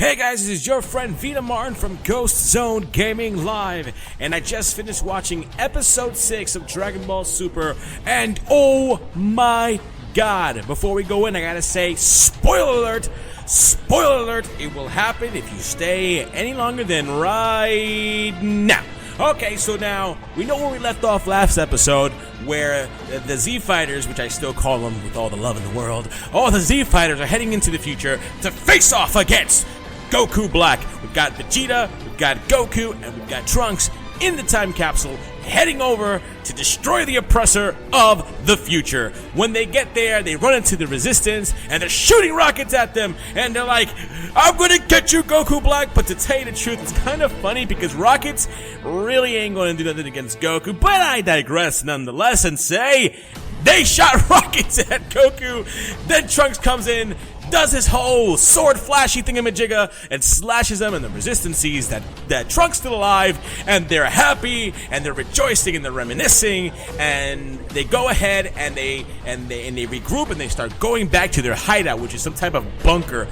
Hey guys, this is your friend Vita Martin from Ghost Zone Gaming Live, and I just finished watching episode 6 of Dragon Ball Super, and oh my god, before we go in I gotta say, spoiler alert, it will happen if you stay any longer than right now. Okay, so now, we know where we left off last episode, where the Z Fighters, which I still call them with all the love in the world, all the Z Fighters are heading into the future to face off against Goku Black. We've got Vegeta, we've got Goku, and we've got Trunks in the time capsule heading over to destroy the oppressor of the future. When they get there, they run into the resistance and they're shooting rockets at them, and they're like, I'm gonna get you, Goku Black. But to tell you the truth, it's kind of funny because rockets really ain't gonna do nothing against Goku. But I digress nonetheless and say they shot rockets at Goku. Then Trunks comes in, does his whole sword flashy thingamajigga, and slashes them, and the resistance sees that Trunks still alive, and they're happy, and they're rejoicing, and they're reminiscing, and they go ahead and they regroup, and they start going back to their hideout, which is some type of bunker,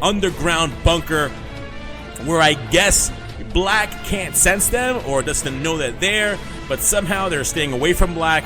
underground bunker, where I guess Black can't sense them or doesn't know that they're there, but somehow they're staying away from Black.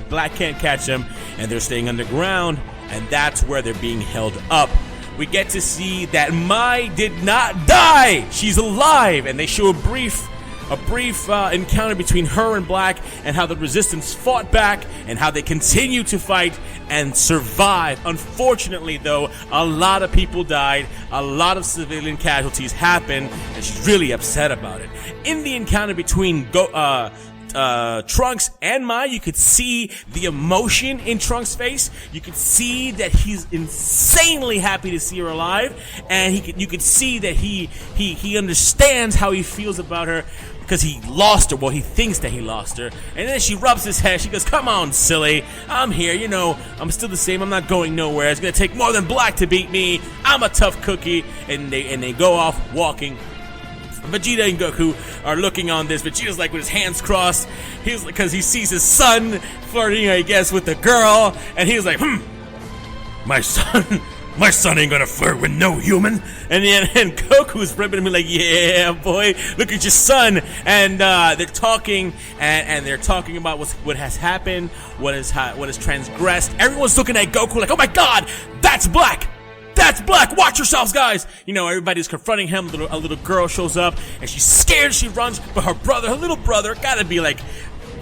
Black can't catch them, and they're staying underground. And that's where they're being held up. We get to see that Mai did not die. She's alive, and they show a brief encounter between her and Black, and how the resistance fought back, and how they continue to fight and survive. Unfortunately, though, a lot of people died, a lot of civilian casualties happened, and she's really upset about it. In the encounter between Trunks and Mai, you could see the emotion in Trunks' face. You could see that he's insanely happy to see her alive, and you could see that he understands how he feels about her because he lost her. Well, he thinks that he lost her. And then she rubs his head. She goes, "Come on, silly. I'm here. You know, I'm still the same. I'm not going nowhere. It's gonna take more than Black to beat me. I'm a tough cookie." And they go off walking. Vegeta and Goku are looking on this. Vegeta's like with his hands crossed. He's because he sees his son flirting, I guess, with the girl, and he's like, my son ain't gonna flirt with no human. And Goku's ripping him like, yeah, boy, look at your son. And they're talking, and they're talking about what has happened, what has transgressed. Everyone's looking at Goku like, oh my God, that's Black. That's Black! Watch yourselves, guys! You know, everybody's confronting him. A little girl shows up, and she's scared. She runs, but her little brother, gotta be like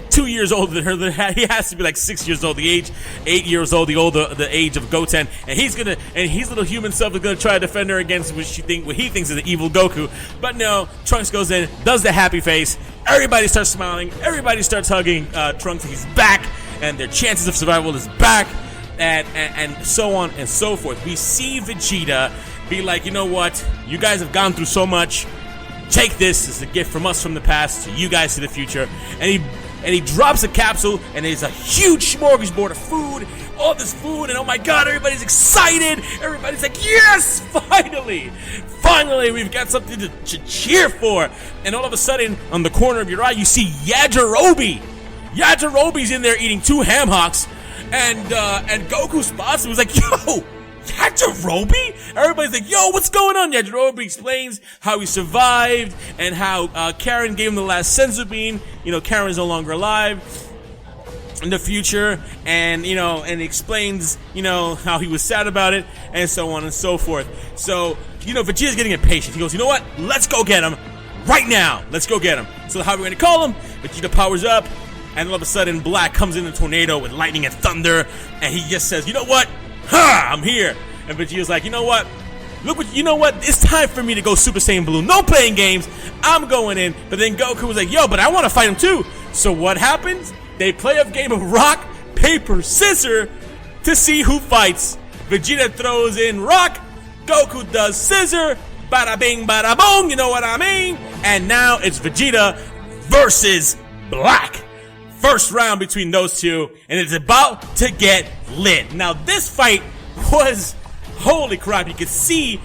2 years older than her. He has to be like 6 years old, 8 years old, the age of Goten. And his little human self is gonna try to defend her against what he thinks is an evil Goku. But no, Trunks goes in, does the happy face. Everybody starts smiling. Everybody starts hugging Trunks. He's back, and their chances of survival is back. And so on and so forth. We see Vegeta be like, you know what? You guys have gone through so much. Take this as a gift from us from the past to you guys to the future. And he drops a capsule, and there's a huge smorgasbord of food. All this food, and oh my God, everybody's excited. Everybody's like, yes, finally, we've got something to cheer for. And all of a sudden, on the corner of your eye, you see Yajirobe. Yajirobe's in there eating 2 ham hocks. And Goku spots him. Was like, yo, Yajirobe? Everybody's like, yo, what's going on? Yajirobe explains how he survived and how Karen gave him the last senzu bean. You know, Karen's no longer alive in the future, and and explains, how he was sad about it, and so on and so forth. So, Vegeta's getting impatient. He goes, you know what? Let's go get him right now. Let's go get him. So how are we gonna call him? Vegeta powers up. And all of a sudden, Black comes in a tornado with lightning and thunder, and he just says, you know what? I'm here. And Vegeta's like, you know what? It's time for me to go Super Saiyan Blue. No playing games. I'm going in. But then Goku was like, yo, but I want to fight him too. So what happens? They play a game of rock, paper, scissors to see who fights. Vegeta throws in rock. Goku does scissor. Bada bing, bada boom. You know what I mean? And now it's Vegeta versus Black. First round between those two, and it's about to get lit. Now this fight was, holy crap, you could see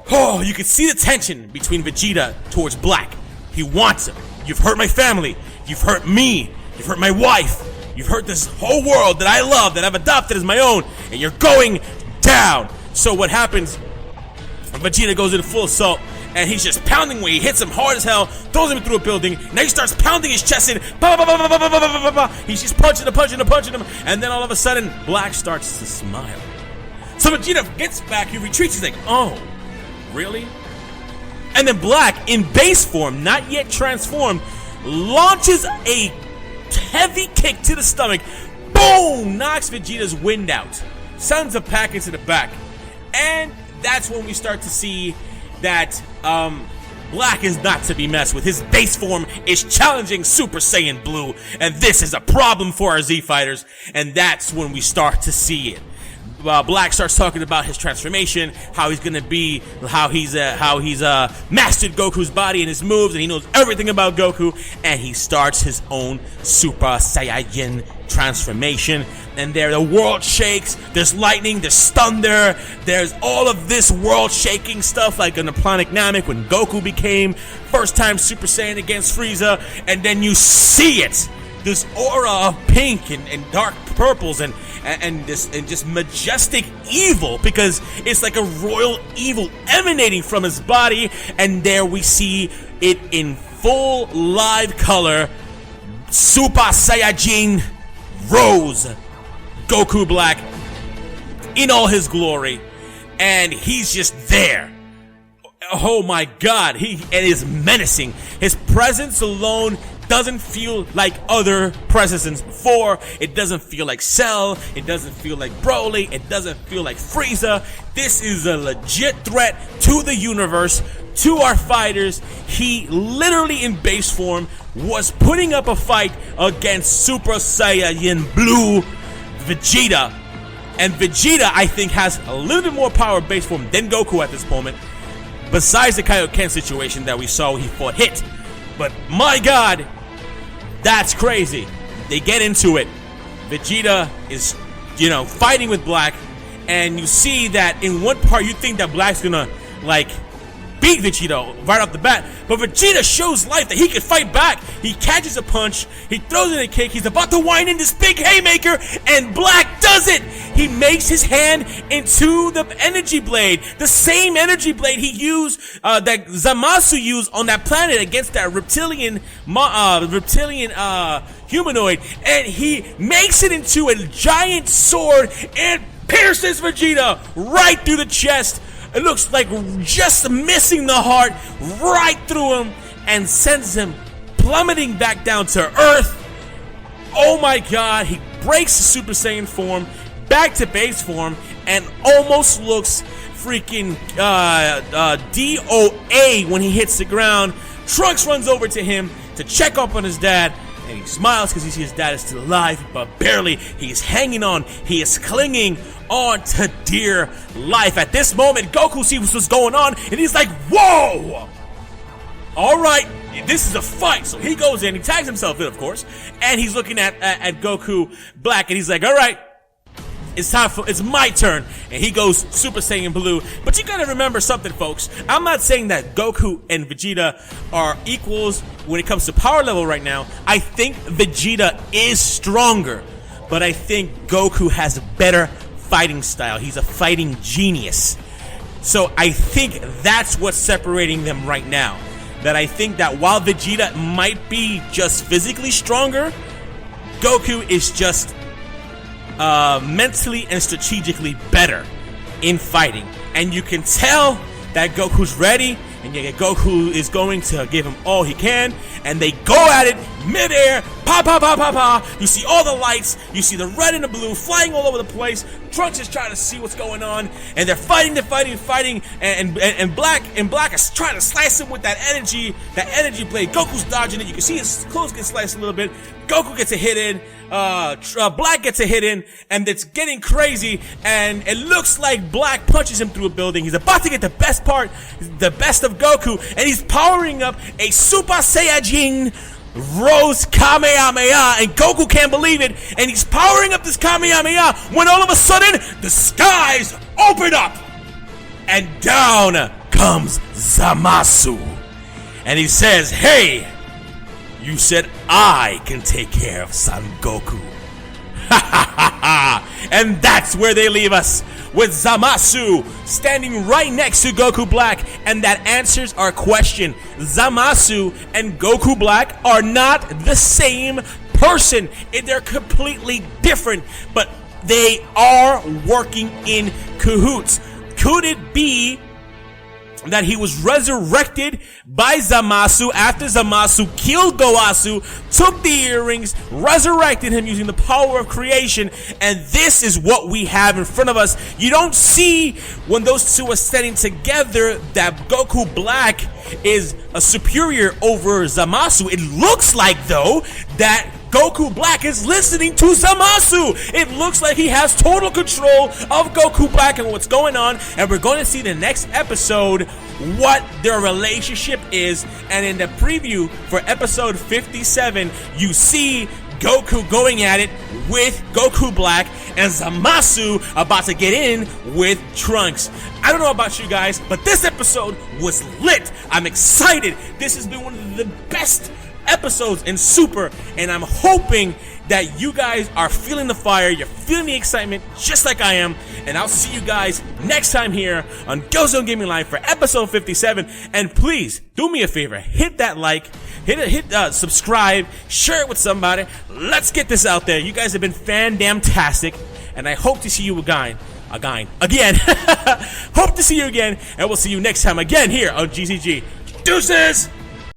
the tension between Vegeta towards Black. He wants him. You've hurt my family. You've hurt me. You've hurt my wife. You've hurt this whole world that I love, that I've adopted as my own, and you're going down. So what happens Vegeta goes into full assault, and he's just pounding away. He hits him hard as hell, throws him through a building. Now he starts pounding his chest in. He's just punching him, and then all of a sudden, Black starts to smile. So Vegeta gets back, he retreats, he's like, oh, really? And then Black, in base form, not yet transformed, launches a heavy kick to the stomach. Boom! Knocks Vegeta's wind out. Sends a pack into the back. And that's when we start to see that Black is not to be messed with. His base form is challenging Super Saiyan Blue, and this is a problem for our Z fighters. And that's when we start to see it. Black starts talking about his transformation, how he's gonna be, how he's mastered Goku's body and his moves, and he knows everything about Goku, and he starts his own Super Saiyajin transformation. And there, the world shakes. There's lightning, there's thunder, there's all of this world-shaking stuff, like on the planet Namek when Goku became first-time Super Saiyan against Frieza, and then you see it. This aura of pink and dark purples and just majestic evil, because it's like a royal evil emanating from his body. And there we see it in full live color. Super Saiyajin Rose Goku Black in all his glory, and he's just there. Oh my god, it is menacing. His presence alone doesn't feel like other presences before. It doesn't feel like Cell. It doesn't feel like Broly. It doesn't feel like Frieza. This is a legit threat to the universe, to our fighters. He literally in base form was putting up a fight against Super Saiyan Blue Vegeta. And Vegeta, I think, has a little bit more power base form than Goku at this moment, besides the Kaioken situation that we saw he fought Hit. But my god, that's crazy. They get into it. Vegeta is, fighting with Black, and you see that in one part you think that Black's gonna, beat Vegeta right off the bat, but Vegeta shows life that he can fight back. He catches a punch, he throws in a kick, he's about to wind in this big haymaker, and Black does it! He makes his hand into the energy blade, the same energy blade he used, that Zamasu used on that planet against that reptilian humanoid, and he makes it into a giant sword and pierces Vegeta right through the chest. It looks like just missing the heart right through him, and sends him plummeting back down to Earth. Oh my god, he breaks the Super Saiyan form back to base form and almost looks freaking DOA when he hits the ground. Trunks runs over to him to check up on his dad, and he smiles because he sees his dad is still alive, but barely. He's hanging on. He is clinging on to dear life. At this moment, Goku sees what's going on, and he's like, whoa! Alright, this is a fight. So he goes in, he tags himself in, of course, and he's looking at Goku Black, and he's like, alright, it's my turn. And he goes Super Saiyan Blue. But you gotta remember something, folks. I'm not saying that Goku and Vegeta are equals when it comes to power level right now. I think Vegeta is stronger, but I think Goku has a better fighting style. He's a fighting genius. So I think that's what's separating them right now. That I think that while Vegeta might be just physically stronger, Goku is just mentally and strategically better in fighting. And you can tell that Goku's ready, and yet Goku is going to give him all he can, and they go at it mid-air, pa pa pa pa pa. You see all the lights, you see the red and the blue flying all over the place. Trunks is trying to see what's going on, and they're fighting, and Black is trying to slice him with that energy blade. Goku's dodging it. You can see his clothes get sliced a little bit. Goku gets a hit in, Black gets a hit in, and it's getting crazy, and it looks like Black punches him through a building. He's about to get the best of Goku, and he's powering up a Super Saiyajin Rose Kamehameha, and Goku can't believe it, and he's powering up this Kamehameha when all of a sudden the skies open up, and down comes Zamasu, and he says, hey, you said I can take care of Son Goku. Ha ha ha ha. And that's where they leave us, with Zamasu standing right next to Goku Black. And that answers our question. Zamasu and Goku Black are not the same person. They're completely different, but they are working in cahoots. Could it be that he was resurrected by Zamasu after Zamasu killed Goasu, took the earrings, resurrected him using the power of creation, and this is what we have in front of us? You don't see, when those two are standing together, that Goku Black is a superior over Zamasu. It looks like, though, that Goku Black is listening to Zamasu. It looks like he has total control of Goku Black and what's going on, and we're going to see the next episode what their relationship is. And in the preview for episode 57, you see Goku going at it with Goku Black and Zamasu about to get in with Trunks. I don't know about you guys, but this episode was lit. I'm excited. This has been one of the best episodes in Super, and I'm hoping that you guys are feeling the fire, you're feeling the excitement just like I am. And I'll see you guys next time here on GoZone Gaming Live for episode 57. And please do me a favor, hit that like, hit subscribe, share it with somebody. Let's get this out there. You guys have been fan-damn-tastic, and I hope to see you again. Hope to see you again, and we'll see you next time again here on GCG. Deuces!